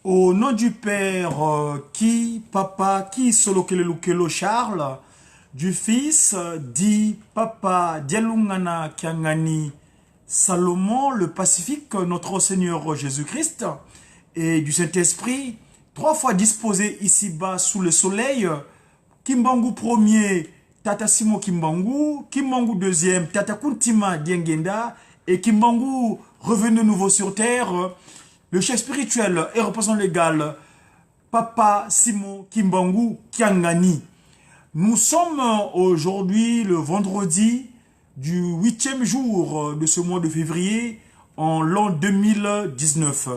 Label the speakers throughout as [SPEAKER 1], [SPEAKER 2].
[SPEAKER 1] Au nom du Père, qui, Papa, qui solo kelelukelo Charles, du Fils, dit Papa, Dialungana Kiangani, Salomon, le Pacifique, notre Seigneur Jésus-Christ, et du Saint-Esprit, trois fois disposé ici-bas sous le soleil, Kimbangu premier, Tata Simo Kimbangu, Kimbangu deuxième, Tata Kuntima Diengenda, et Kimbangu revenu de nouveau sur terre, le chef spirituel et représentant légal, Papa Simon Kimbangu Kiangani. Nous sommes aujourd'hui le vendredi du 8e jour de ce mois de février en l'an 2019.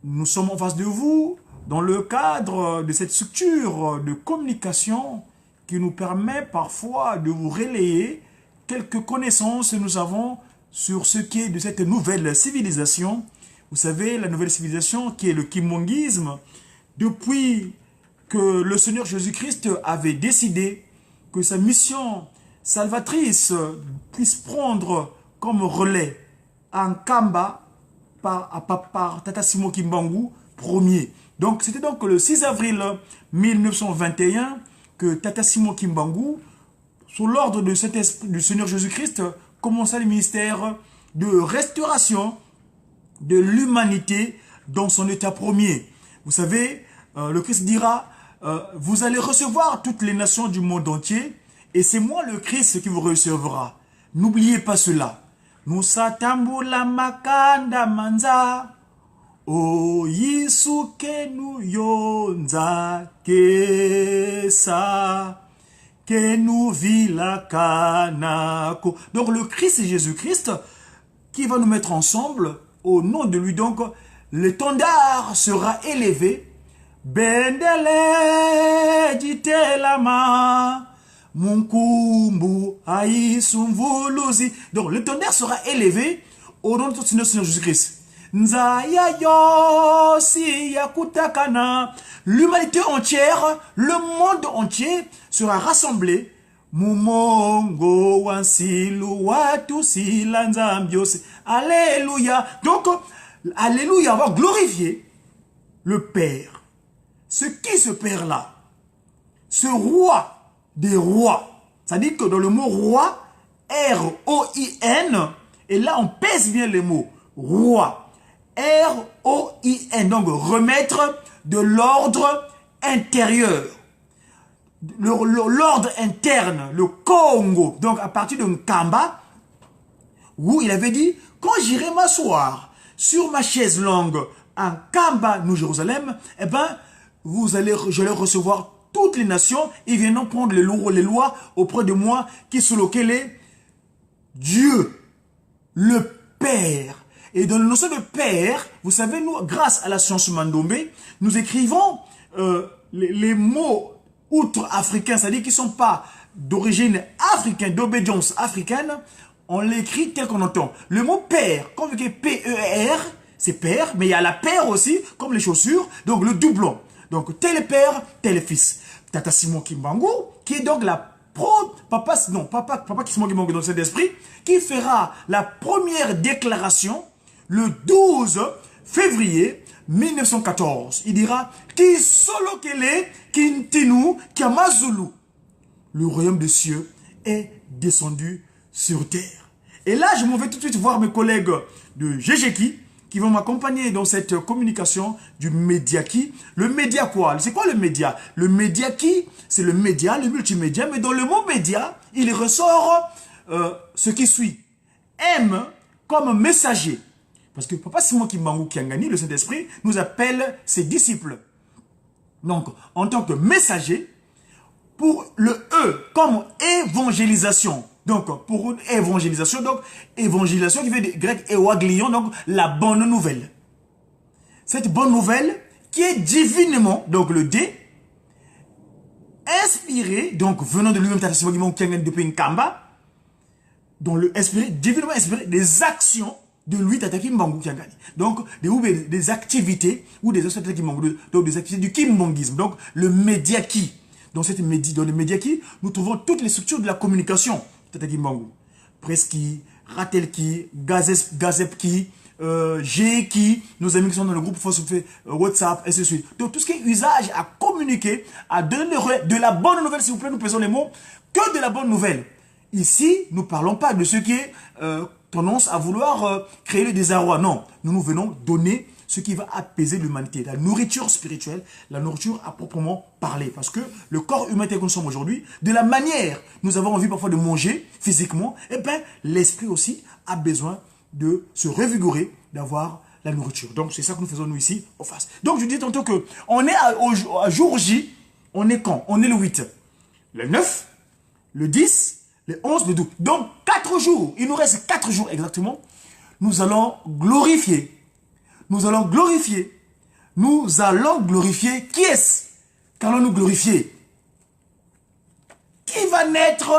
[SPEAKER 1] Nous sommes en face de vous dans le cadre de cette structure de communication qui nous permet parfois de vous relayer quelques connaissances que nous avons sur ce qui est de cette nouvelle civilisation. Vous savez, la nouvelle civilisation qui est le kimbanguisme, depuis que le Seigneur Jésus-Christ avait décidé que sa mission salvatrice puisse prendre comme relais en Kamba par Tata Simo Kimbangu premier. Donc, c'était donc le 6 avril 1921 que Tata Simo Kimbangu, sous l'ordre de du Seigneur Jésus-Christ, commença le ministère de restauration de l'humanité dans son état premier. Vous savez, le Christ dira, vous allez recevoir toutes les nations du monde entier, et c'est moi le Christ qui vous recevra. N'oubliez pas cela. Nous satambula makanda manza, o yisuke nu yonza kesa, ke nu vila kanako. Donc le Christ et Jésus-Christ qui va nous mettre ensemble. Au nom de lui, donc, l'étendard sera élevé. Bendele ditelama, munkumbu aïsumvuluzi. Donc, l'étendard sera élevé au nom de notre Seigneur Jésus-Christ. Nzaya yosi yakutakana. L'humanité entière, le monde entier sera rassemblé. Mumongo wansilu watu silanzambiosi. Alléluia. Donc, alléluia, on va glorifier le Père. Ce Père-là, ce roi des rois. Ça dit que dans le mot roi, R-O-I-N, et là on pèse bien les mots. Roi. R-O-I-N. Donc, remettre de l'ordre intérieur. L'ordre interne, le Congo, donc à partir de Nkamba, où il avait dit, quand j'irai m'asseoir sur ma chaise longue en Kamba, nous Jérusalem, eh ben, je vais recevoir toutes les nations, ils viendront prendre les lois auprès de moi, qui sont lesquelles Dieu, le Père. Et dans le notion de Père, vous savez, nous, grâce à la science Mandombe, nous écrivons les mots outre-africains, c'est-à-dire qui ne sont pas d'origine africaine, d'obédience africaine, on l'écrit tel qu'on entend. Le mot père, conjugué P-E-R, c'est père, mais il y a la paire aussi, comme les chaussures, donc le doublon. Donc tel père, tel fils. Tata Simon Kimbangu, qui est donc papa Simon Kimbangu dans cet esprit, qui fera la première déclaration le 12 février 1914. Il dira, qui solo kele, kintinu, kiamazulu. Le royaume des cieux est descendu sur terre. Et là, je m'en vais tout de suite voir mes collègues de GGKI qui vont m'accompagner dans cette communication du Médiaki. Le média quoi? C'est quoi le média? Le Médiaki, c'est le média, le multimédia, mais dans le mot média, il ressort ce qui suit. M comme messager. Parce que Papa Simon Kimbangu Kiangani, le Saint-Esprit, nous appelle ses disciples. Donc, en tant que messager, pour le E comme évangélisation. Donc, pour une évangélisation, donc, évangélisation qui veut dire grec ewaglion, donc la bonne nouvelle. Cette bonne nouvelle qui est divinement, donc le D, inspiré, donc venant de lui-même, Tata Simon Kimbangu Kiangani depuis Nkamba, dont le inspiré, divinement inspiré des actions de lui, Tata Kimbangu Kiangani. Donc, des activités, ou des actions de Tata Kimbangu, donc des activités du kimbanguisme. Donc, le Médiaki. Dans le Médiaki, nous trouvons toutes les structures de la communication, Tata Kimbangu. Preski, Ratelki, Gazepki, j'ai qui, nos amis qui sont dans le groupe WhatsApp, et ainsi de suite. Donc tout ce qui est usage à communiquer, à donner de la bonne nouvelle, s'il vous plaît, nous pesons les mots, que de la bonne nouvelle. Ici, nous ne parlons pas de ce qui est tendance à vouloir créer le désarroi. Non, nous venons donner ce qui va apaiser l'humanité. La nourriture spirituelle, la nourriture à proprement parler. Parce que le corps humain tel que nous sommes aujourd'hui, de la manière nous avons envie parfois de manger physiquement, eh bien, l'esprit aussi a besoin de se revigorer, d'avoir la nourriture. Donc, c'est ça que nous faisons nous ici, au face. Donc, je dis tantôt que on est à jour J, on est quand? On est le 8, le 9, le 10, le 11, le 12. Donc, 4 jours, il nous reste 4 jours exactement. Nous allons glorifier. Nous allons glorifier. Nous allons glorifier. Qui est-ce qu'allons-nous glorifier? Qui va naître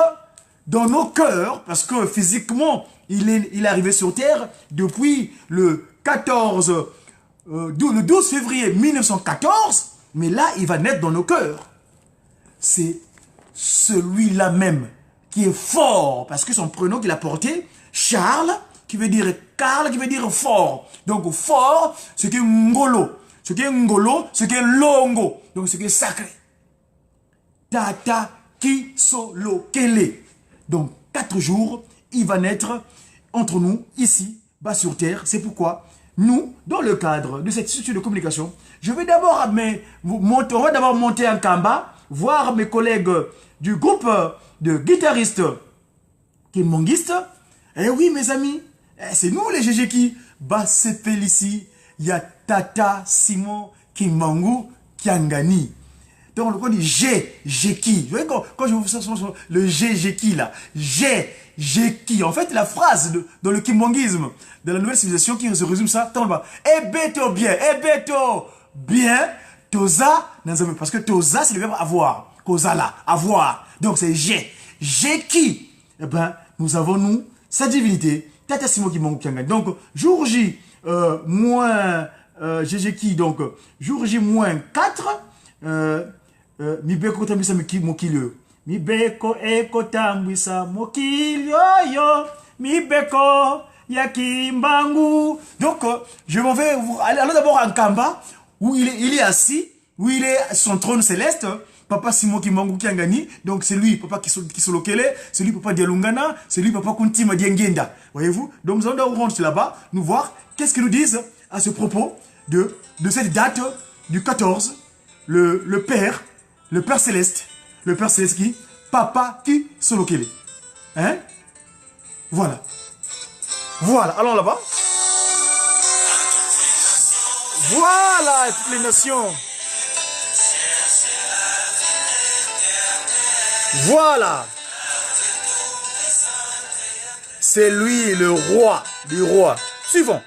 [SPEAKER 1] dans nos cœurs? Parce que physiquement, il est arrivé sur Terre depuis le 12 février 1914. Mais là, il va naître dans nos cœurs. C'est celui-là même qui est fort. Parce que son prénom qu'il a porté, Charles, qui veut dire Karl, qui veut dire fort. Donc fort, ce qui est ngolo. Ce qui est ngolo, ce qui est longo. Donc ce qui est sacré. Tata ki solo kele. Donc 4 jours, il va naître entre nous, ici, bas sur terre. C'est pourquoi nous, dans le cadre de cette structure de communication, je vais d'abord monter en Kamba, voir mes collègues du groupe de guitaristes kimongistes. Eh oui, mes amis, c'est nous les GG qui Bassepel ici, il y a Tata, Simon, Kimbangu, Kiangani. Donc on dit j'ai qui. Vous voyez quand je vous fais le j'ai qui là, j'ai qui. En fait, la phrase dans le kimbanguisme de la nouvelle civilisation qui se résume ça, tant bas. Ebeto bien, toza, parce que toza c'est le verbe avoir. Kozala, avoir. Donc c'est j'ai qui. Eh ben, nous avons sa divinité, Tata Simon Kimbangu Kiangani. Donc, jour J, moins GG qui, donc, jour J moins 4, Mibeko tambisa mokilio. Mibeko eko tambisa mokilio yo. Mibeko yakimbangu. Donc, je m'en vais aller d'abord en Kamba, où il est assis, où il est son trône céleste. Papa Simon Kimbangu Kiangani, donc c'est lui, Papa Kisolokele, c'est lui, Papa Dialungana, c'est lui, Papa Kuntima Diengenda. Voyez-vous? Donc nous allons rentrer là-bas, nous voir qu'est-ce qu'ils nous disent à ce propos de cette date du 14, le Père Céleste, qui? Papa Kisolokele. Hein? Voilà. Voilà, allons là-bas. Voilà, toutes les nations. Voilà. C'est lui le roi du roi. Suivons.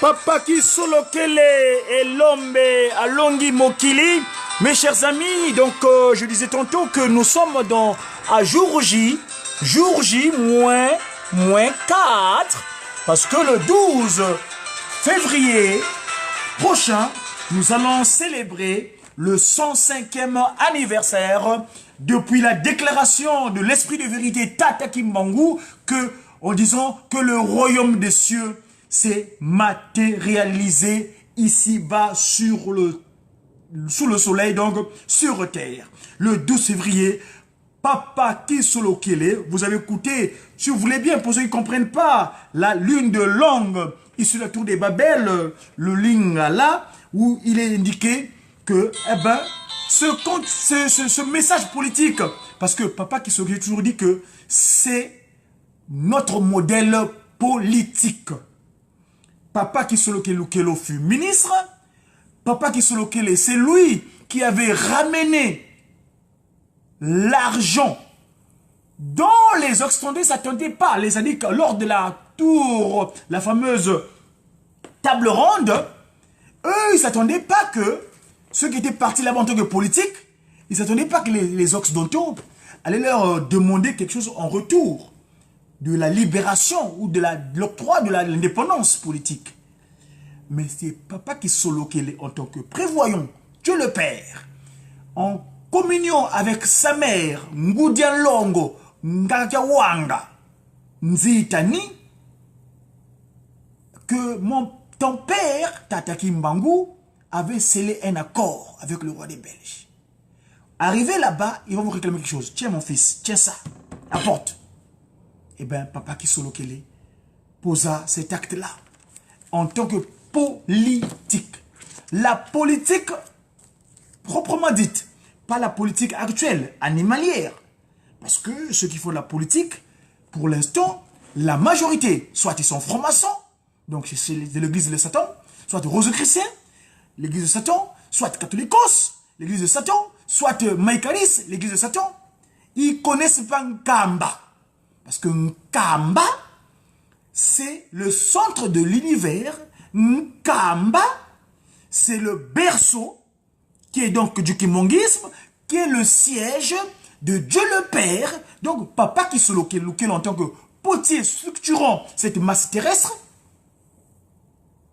[SPEAKER 1] Papa qui solokele et l'ombe alongi mokili. Mes chers amis, donc je disais tantôt que nous sommes à jour J moins 4, parce que le 12 février prochain, nous allons célébrer le 105e anniversaire depuis la déclaration de l'Esprit de vérité Tata Kimbangu en disant que le royaume des cieux s'est matérialisé ici-bas sous le soleil, donc sur terre. Le 12 février, Papa Kisolokele, vous avez écouté, si vous voulez bien, pour ceux qui ne comprennent pas, la lune de langue issue de la tour des Babel, le Lingala, où il est indiqué que, ce message politique, parce que Papa Kisolokele a toujours dit que c'est notre modèle politique. Papa Kisolokele fut ministre. Papa Kisolokele, c'est lui qui avait ramené l'argent dont les Occidentaux ne s'attendaient pas. Les années lors de la tour, la fameuse table ronde, eux, ils ne s'attendaient pas que ceux qui étaient partis là-bas en tant que politique, ils ne s'attendaient pas que les Occidentaux allaient leur demander quelque chose en retour de la libération ou de l'octroi de l'indépendance politique. Mais c'est Papa Kisolokele en tant que prévoyant Dieu le Père, en communion avec sa mère, Ngudia Longo, Ngakawanga, Nzitani, que ton père, Tata Kimbangu, avait scellé un accord avec le roi des Belges. Arrivé là-bas, ils vont vous réclamer quelque chose. Tiens mon fils, tiens ça, apporte. Eh bien, Papa Kisolokele posa cet acte-là en tant que politique. La politique proprement dite, pas la politique actuelle, animalière. Parce que ceux qui font la politique, pour l'instant, la majorité, soit ils sont francs-maçons, donc c'est l'église de Satan, soit rose-chrétiens, l'église de Satan, soit catholicos, l'église de Satan, soit maïkaris, l'église de Satan. Ils connaissent pas Nkamba. Parce que Nkamba, c'est le centre de l'univers. Nkamba, c'est le berceau, qui est donc du kimongisme, qui est le siège de Dieu le Père. Donc, Papa Kisolokele en tant que potier structurant cette masse terrestre,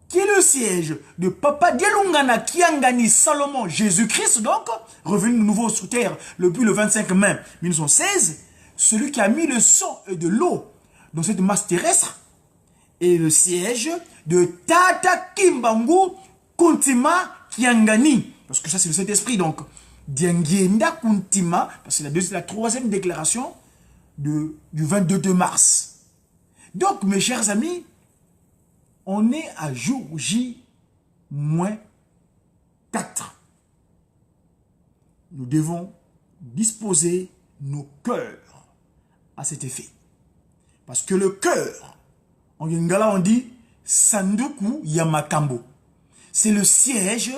[SPEAKER 1] qui est le siège de Papa Dielungana Kiangani Salomon Jésus-Christ, donc, revenu de nouveau sur terre depuis le 25 mai 1916, celui qui a mis le sang et de l'eau dans cette masse terrestre, est le siège de Tata Kimbangu Kuntima Kiangani. Parce que ça, c'est le Saint-Esprit, donc, Diangienda Kuntima, parce que c'est la troisième déclaration du 22 mars. Donc, mes chers amis, on est à jour J-4. Nous devons disposer nos cœurs à cet effet. Parce que le cœur, en Lingala, on dit Sanduku Yamakambo. C'est le siège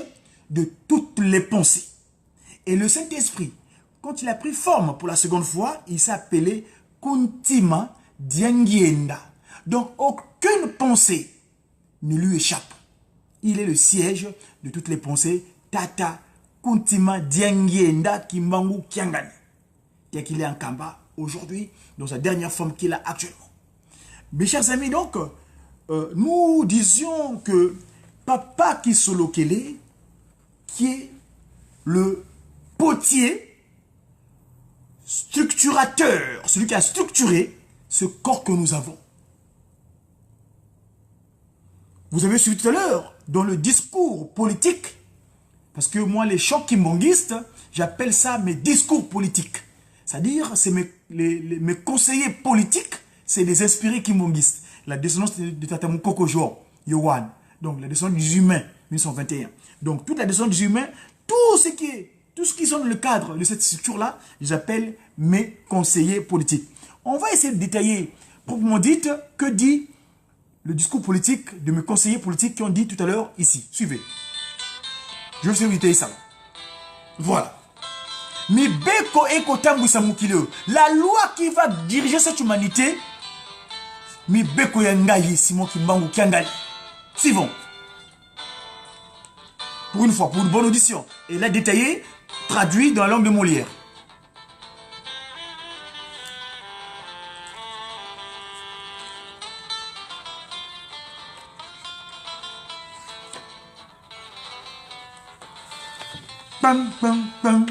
[SPEAKER 1] de toutes les pensées. Et le Saint-Esprit, quand il a pris forme pour la seconde fois, il s'appelait Kuntima Diangienda. Donc, aucune pensée ne lui échappe. Il est le siège de toutes les pensées. Tata Kuntima Diangienda Kimbangu Kiangani. Tel qu'il est en Kamba aujourd'hui, dans sa dernière forme qu'il a actuellement. Mes chers amis, donc, nous disions que Papa Kisolokele, qui est le potier structurateur, celui qui a structuré ce corps que nous avons. vous avez suivi tout à l'heure, dans le discours politique, parce que moi, les chants kimbongistes, j'appelle ça mes discours politiques. C'est-à-dire, c'est mes conseillers politiques, c'est des inspirés kimbongistes. La descendance de Tatamukoko Yowan. Donc, la descendance des humains, 1921. Donc, toute la descendance des humains, tout ce qui sont dans le cadre de cette structure-là, j'appelle mes conseillers politiques. On va essayer de détailler, proprement dit, que dit le discours politique de mes conseillers politiques qui ont dit tout à l'heure ici. Suivez. Je vais vous détailler ça. Voilà. Mi beko eko tambwisa mukile. La loi qui va diriger cette humanité, mi beko yangayi Simon Kimbangu Kiangali. Suivons. Pour une fois, pour une bonne audition. Et là détaillé, traduit dans la langue de Molière. Pam, pam, pam.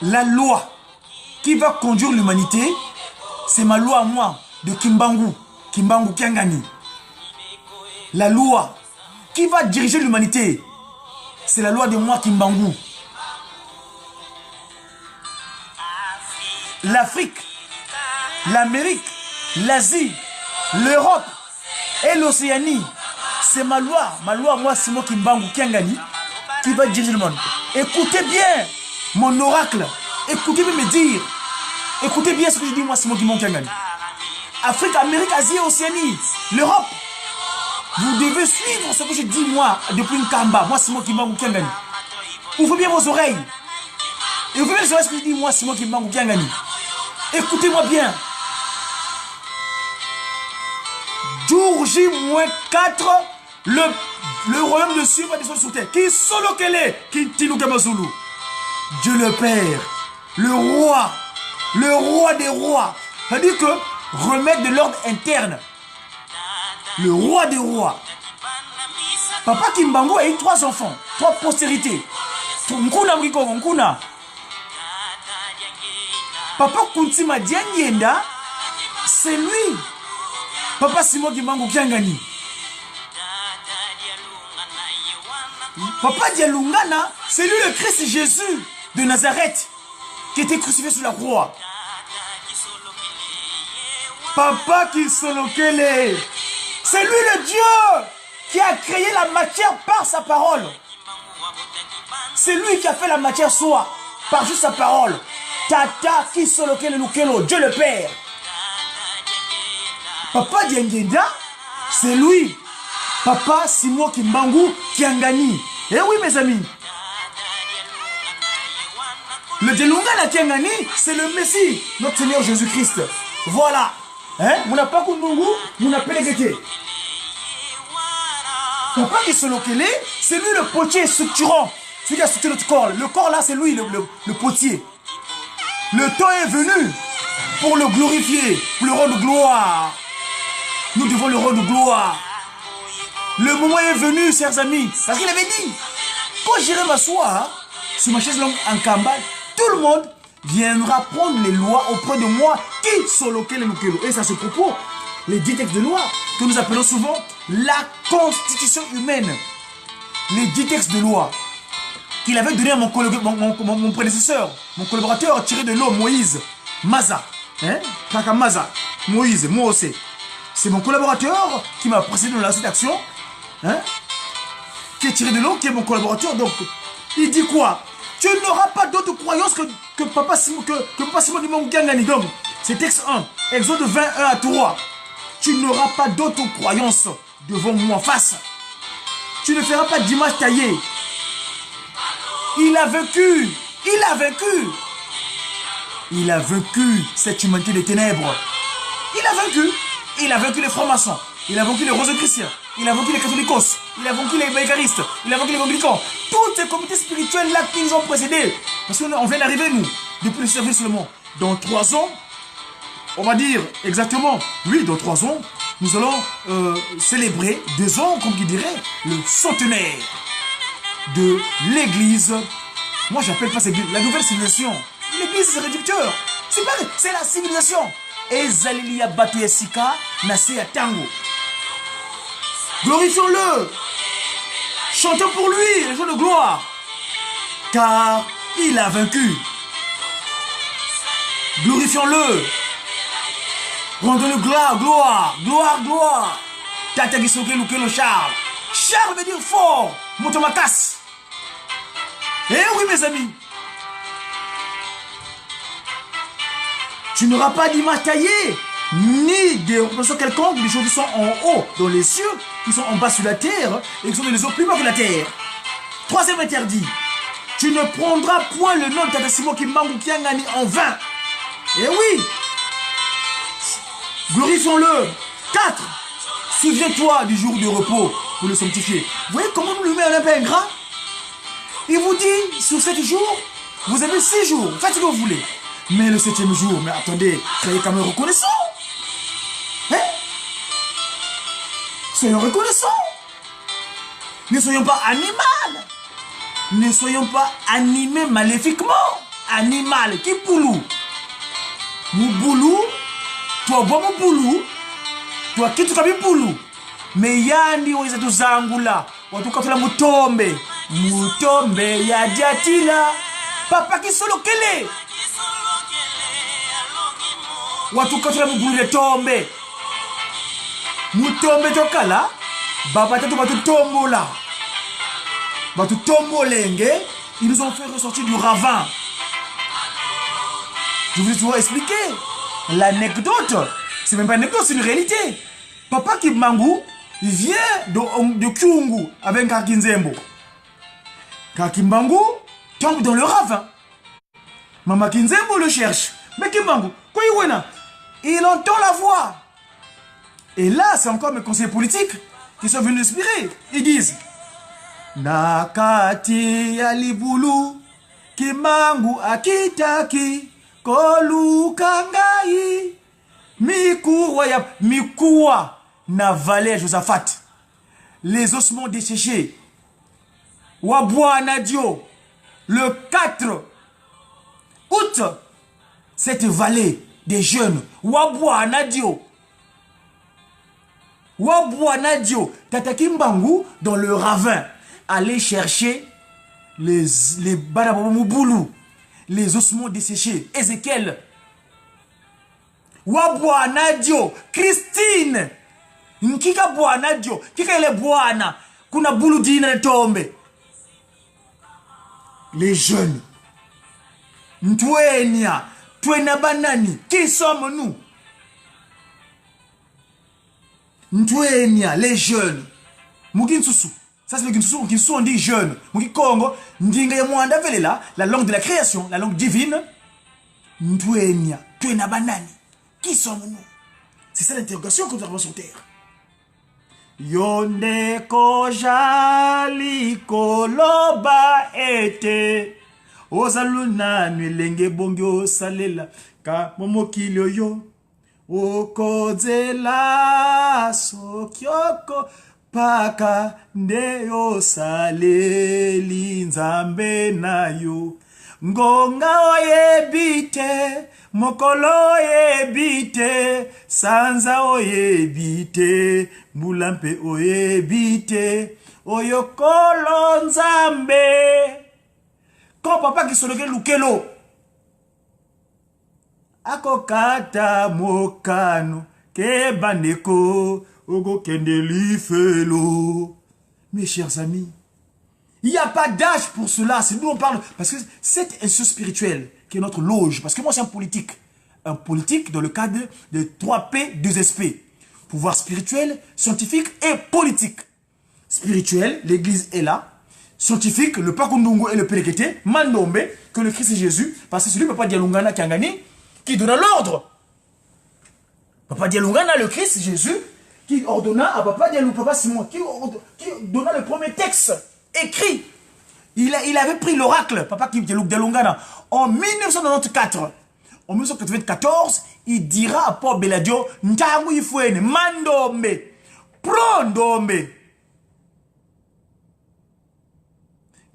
[SPEAKER 1] La loi qui va conduire l'humanité, c'est ma loi à moi, de Kimbangu Kiangani. La loi qui va diriger l'humanité, c'est la loi de moi, Kimbangu. L'Afrique, l'Amérique, l'Asie, l'Europe et l'Océanie, c'est ma loi moi, Simon Kimbangu Kiangani, qui va diriger le monde. Écoutez bien mon oracle. Écoutez bien me dire. Écoutez bien ce que je dis moi, Simon Kimbangu Kiangani. Afrique, Amérique, Asie et Océanie. L'Europe. Vous devez suivre ce que je dis moi depuis une Kamba. Moi, Simon Kimbangu Kiangani. Ouvrez bien vos oreilles. Et ouvrez bien les oreilles ce que je dis moi, Simon Kimbangu Kiangani. Écoutez-moi bien. Jour J-4, le royaume de Dieu va descendre sur terre. Qui solo qu'elle est, qui tinou Gamazulu. Dieu le Père, le roi des rois. C'est-à-dire que remettre de l'ordre interne. Le roi des rois. Papa Kimbangu a eu 3 enfants, 3 postérités. Nkuna. Papa Kuntima Dianyenda, c'est lui. Papa Simon Kimbangu Kiangani. Papa Dialungana, c'est lui le Christ Jésus de Nazareth qui était crucifié sur la croix. Papa Kisolokele, c'est lui le Dieu qui a créé la matière par sa parole. C'est lui qui a fait la matière soi par juste sa parole. Tata Kisolokele Lukelo, Dieu le Père. Papa Diengenda, c'est lui. Papa Simon Kimbangu Kiangani. Eh oui mes amis. Le Delungana Kiangani, c'est le Messie, notre Seigneur Jésus-Christ. Voilà. Hein? Mon pas Kundungu, mon appelle Gete. Papa Kisolokele, c'est lui le potier structurant. Celui qui a structuré notre corps. Le corps là, c'est lui le potier. Le temps est venu pour le glorifier, pour le rendre gloire. Nous devons le rendre gloire. Le moment est venu, chers amis. Parce qu'il avait dit, quand j'irai m'asseoir sur ma chaise longue en Kamba, tout le monde viendra prendre les lois auprès de moi. Qui Solokele Lukelo. Et ça se propos, les 10 textes de loi que nous appelons souvent la constitution humaine. Les 10 textes de loi qu'il avait donné à mon prédécesseur, mon collaborateur tiré de l'eau, Moïse Maza. Hein? Kaka Maza. Moïse, moi aussi. C'est mon collaborateur qui m'a précédé dans cette action. Hein? Qui est tiré de l'eau, qui est mon collaborateur. Donc, il dit quoi? Tu n'auras pas d'autre croyance que Papa Simon Kimbangu Kiangani. Donc, c'est texte 1, Exode 21 à 3. Tu n'auras pas d'autre croyance devant moi face. Tu ne feras pas d'image taillée. Il a vaincu. Il a vaincu. Il a vaincu cette humanité des ténèbres. Il a vaincu. Il a vaincu les francs-maçons. Il a vaincu les rosicruciens. Il a vaincu les catholicos. Il a vaincu les bécaristes. Il a vaincu les anglicans. Toutes ces communautés spirituelles là qui nous ont précédés. Parce qu'on vient d'arriver, nous, depuis le service seulement. Dans 3 ans, on va dire exactement, oui, dans 3 ans, nous allons célébrer 2 ans, comme qui dirait, le centenaire de l'église. Moi, j'appelle pas cette église la nouvelle civilisation. L'église, c'est réducteur. C'est la civilisation. Ezalilia Batu Esika, Nase Tango. Glorifions-le. Chantons pour lui les joies de gloire. Car il a vaincu. Glorifions-le. Rendons-le gloire, gloire, gloire, gloire. Tata Gisoke Lukelo Charles. Charles veut dire fort. Motomakas. Eh oui, mes amis. Tu n'auras pas d'image taillée, ni de représentation quelconque des choses qui sont en haut, dans les cieux, qui sont en bas sur la terre, et qui sont dans les eaux plus bas que la terre. Troisième interdit. Tu ne prendras point le nom de Tata Simon Kimbangu Kiangani en vain. Eh oui. Glorifions-le. 4. Souviens-toi du jour de repos pour le sanctifier. Vous voyez comment nous le met un peu ingrat? Il vous dit, sur 7 jours, vous avez 6 jours. Faites ce que vous voulez. Mais le 7e jour, mais attendez, soyez quand même reconnaissants. Hein? Soyons reconnaissants. Ne soyons pas animaux. Ne soyons pas animés maléfiquement. Animal, qui poulou? Mou boulou, toi bois mou boulou, toi qui tu kabi boulou. Mais yandi wa izatu zangula, watu katula mutombe. Mutombe ya diatila. Papa qui solo kele. Watu katula mugulu tombe. Mutombe tokala. Baba tatu batu tombola. Batu tombolenge. Ils nous ont fait ressortir du ravin. Je vous ai toujours expliqué. L'anecdote, c'est même pas une anecdote, c'est une réalité. Papa Kimbangu, il vient de Kyungu avec Kakinzembo. Kimbangu tombe dans le ravin. Maman Kinzembo le cherche. Mais Kimbangu, quoi il entend la voix. Et là, c'est encore mes conseillers politiques qui sont venus inspirer. Ils disent Nakati ya libulu Kimbangu akitaki Koluka ngai Mikuwa na vallée Josaphat. Les ossements desséchés. Wabwana Dio. Le 4 août, cette vallée des jeunes. Wabwana Dio. Wabwana Dio. Tata Kimbangu dans le ravin. Aller chercher les banaboumouboulou. Les ossements desséchés. Ézéchiel. Wabwana Dio. Christine. Nkika bwana Dio. Kika ile bwana. Kuna boulou dina tombe. Les jeunes. Ntwenya. Twena banani. Qui sommes-nous? Ntwenya. Les jeunes. Muginsusu. Ça c'est le Ginsusu. Ginsusu on dit jeune. Mugikongo. Ndinga ya mwanda vele là. La langue de la création. La langue divine. Ntwenya. Twena banani. Qui sommes-nous? C'est ça l'interrogation que nous avons sur terre. Yonde kojali koloba ete Ozaluna nwelenge bongyo salela Ka momokilio yo Okozela sokyoko Paka ndeyo saleli nzambe na yo Ngonga oyebite Mokolo oyebite Sanza oyebite Mulampe oyebite Oyokolo nzambe. Quand papa qui soloke lukelo Akokata mokano Kebaneko Ogo kendelifelo. Mes chers amis, il n'y a pas d'âge pour cela. C'est nous on parle. Parce que cette instance spirituelle qui est notre loge. Parce que moi c'est un politique. Un politique dans le cadre de 3P, 2SP. Pouvoir spirituel, scientifique et politique. Spirituel, l'église est là. Scientifique, le Pakundungu et le Pelekete. Mandombe, que le Christ est Jésus. Parce que c'est lui, Papa Dialungana Kiangani, qui donna l'ordre. Papa Dialungana, le Christ Jésus, qui ordonna à Papa Dialou, Papa Simon, qui donna le premier texte écrit. Il avait pris l'oracle, Papa Dialungana, en 1994. En 1994, il dira à Paul Beladio, Ntamu Ifouene, Mandombe, Prondombe.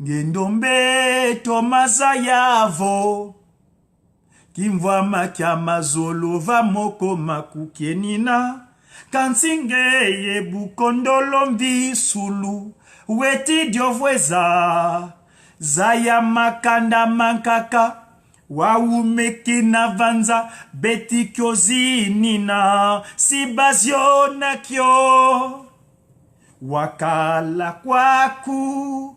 [SPEAKER 1] Ngendombe Tomasa Yavo. Kimvwa makia mazolo va moko makukienina. Kansinge ye bukondolombi sulu. Weti diovweza. Zaya makanda mankaka. Waume na vanza. Beti kyozi nina. Sibazio na kyo. Wakala kwaku.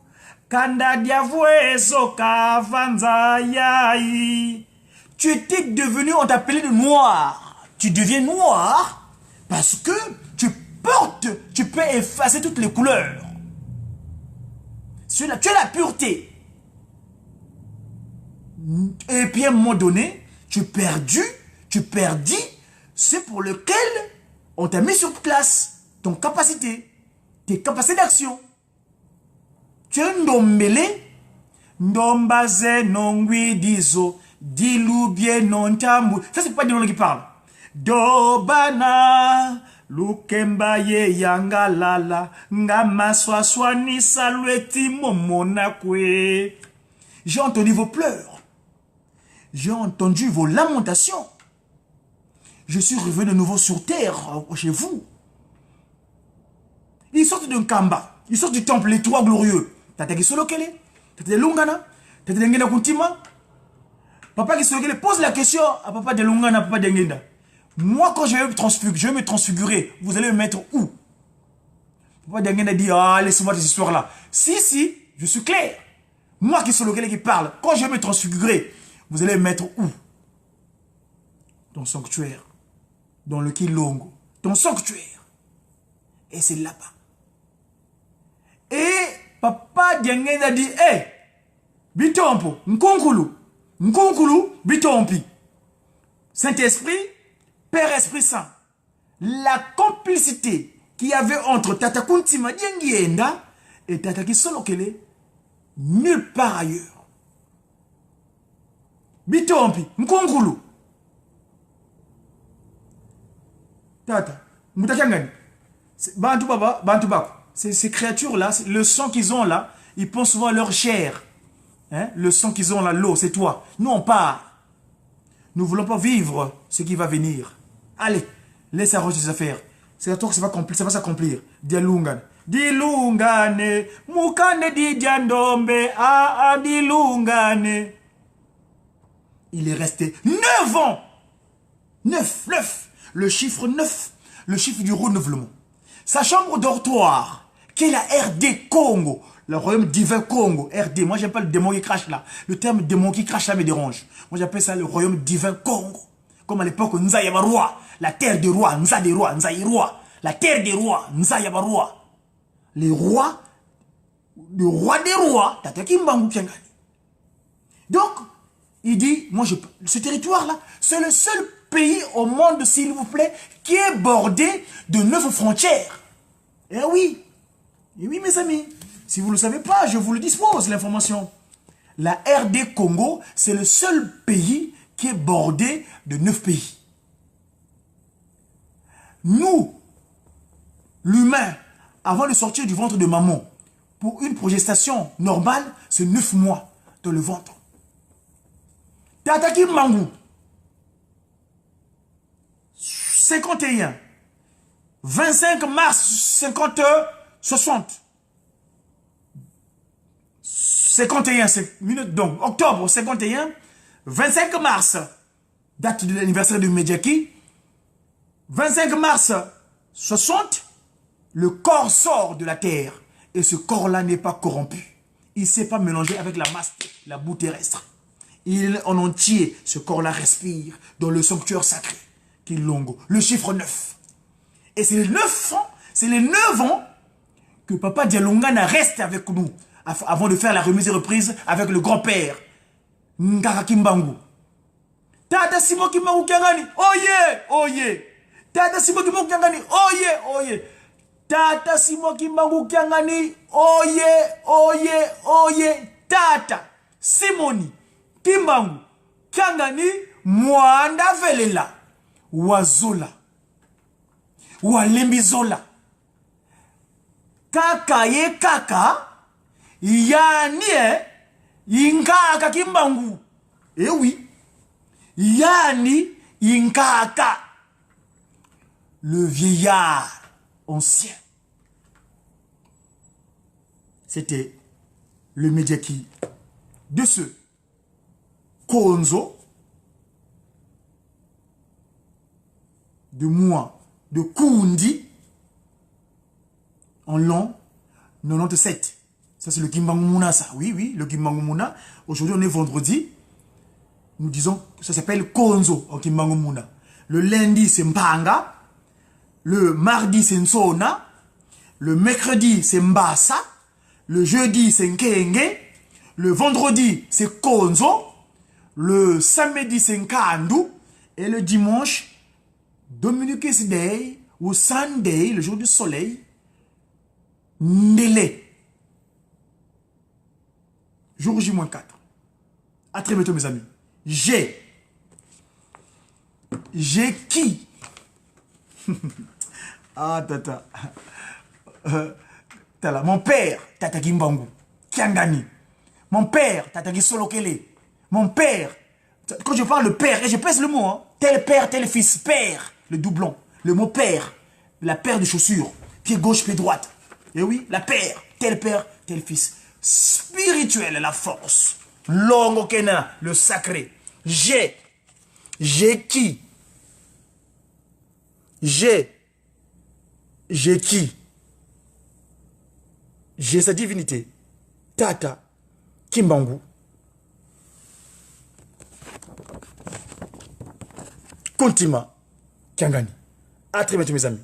[SPEAKER 1] Kanda diavwezo kavanza yai. Tu étais devenu, on t'appelait le noir. Tu deviens noir parce que tu peux effacer toutes les couleurs. Tu as la pureté. Et puis à un moment donné, tu perdis ce pour lequel on t'a mis sur place. Ton capacité, tes capacités d'action. Tu es ndombele, ndombaze nongwi dizo, dilou bien non tambu. Ça c'est pas des noms qui parlent. Dobana, lukemba ye yangalala, ngama swaswa ni salueti momona kwe. J'ai entendu vos pleurs. J'ai entendu vos lamentations. Je suis revenu de nouveau sur terre, chez vous. Ils sortent d'un kamba. Ils sortent du temple, les trois glorieux. Tata qui solo kele, tata de Lungana, tata de Ngenda Kuntima. Papa qui solo kele pose la question à papa de Lungana, papa de Ngenda. Moi, quand je vais me transfigurer, vous allez me mettre où? Papa de Ngenda dit, ah, laissez-moi cette histoire-là. Si, je suis clair. Moi qui solo kele qui parle, quand je vais me transfigurer, vous allez me mettre où? Ton sanctuaire. Dans le Kilongo. Ton sanctuaire. Et c'est là-bas. Et papa Diangene a dit, hé, bitompo, nkonkulu, bitompi. Saint-Esprit, Père Esprit Saint, la complicité qu'il y avait entre Tata Kuntima Diengienda et Tata Kisolokele, nulle part ailleurs. Bitompi, nkonkulu. Tata, Moutakangani, Bantu Baba, Bantu Bako. Ces créatures-là, le sang qu'ils ont là, ils pensent souvent à leur chair. Hein? Le sang qu'ils ont là, l'eau, c'est toi. Nous, on part. Nous ne voulons pas vivre ce qui va venir. Allez, laisse arranger ses affaires. C'est à toi que ça va s'accomplir. Dialungane. Dilungane. Mukane di diandombe. Dilungane. Il est resté 9 ans. 9. Le chiffre 9. Le chiffre du renouvellement. Sa chambre dortoir, qui est la RD Congo, le royaume divin Congo, RD. Moi, j'aime pas le démon qui crache là. Le terme démon qui crache là me dérange. Moi, j'appelle ça le royaume divin Congo. Comme à l'époque, Nza Yabaroi, la terre des rois, Nza des rois, Nza Iroi, la terre des rois, Nza Yabaroi. Les rois, le roi des rois, Tataki Mbangu Kiangani. Donc, il dit, moi, ce territoire-là, c'est le seul pays au monde, s'il vous plaît, qui est bordé de 9 frontières. Eh oui, mes amis, si vous ne le savez pas, je vous le dispose, l'information. La RD Congo, c'est le seul pays qui est bordé de 9 pays. Nous, l'humain, avant de sortir du ventre de maman, pour une progestation normale, c'est 9 mois dans le ventre. Tataki Mangou, 51, 25 mars 60, 51 minutes, donc octobre 51, 25 mars, date de l'anniversaire de Medjaki, 25 mars 60, le corps sort de la terre et ce corps-là n'est pas corrompu. Il ne s'est pas mélangé avec la masse, la boue terrestre. Il est en entier, ce corps-là respire dans le sanctuaire sacré, Kilongo, le chiffre 9. Et c'est les 9 ans, que Papa Dialungana reste avec nous avant de faire la remise et reprise avec le grand-père Ngaka Kimbangu. Tata Simo Kimbangu Kiangani, oye. Tata Simo Kimbangu Kiangani, oye. Tata Simo Kimbangu Kiangani, oye. Tata Simoni Kimbangu Kiangani, Mwanda Velela, Wazola, Walembizola, Kaka ye kaka, Yani Inkaka Kimbangu. Eh oui, Yani Inkaka. le vieillard ancien. C'était le Médiaki de ce Konzo, de moi, de Kundi, en l'an 97. Ça, c'est le Kimbangumuna, ça. Oui, oui, le Kimbangumuna. Aujourd'hui, on est vendredi. Nous disons, ça s'appelle Konzo, en Kimbangumuna. Le lundi, c'est Mpanga. Le mardi, c'est Nsona. Le mercredi, c'est Mbasa. Le jeudi, c'est Nkenge. Le vendredi, c'est Konzo. Le samedi, c'est Nkandu. Et le dimanche, Dominica's Day ou Sunday, le jour du soleil, Ndele. Jour J-4. À très bientôt, mes amis. J'ai qui? Ah, tata. Tala. Mon père, Tata Kimbangu, Kiangani. Mon père, Tata Gisolokele. Mon père, quand je parle de père, et je pèse le mot, hein, tel père, tel fils, père, le doublon. Le mot père, la paire de chaussures, pied gauche, pied droite. Et oui, la paire, tel fils. Spirituel, la force. Longo Kena, le sacré. J'ai qui? J'ai qui? J'ai sa divinité. Tata Kimbangu. Kontima Kiangani. À très bientôt, mes amis.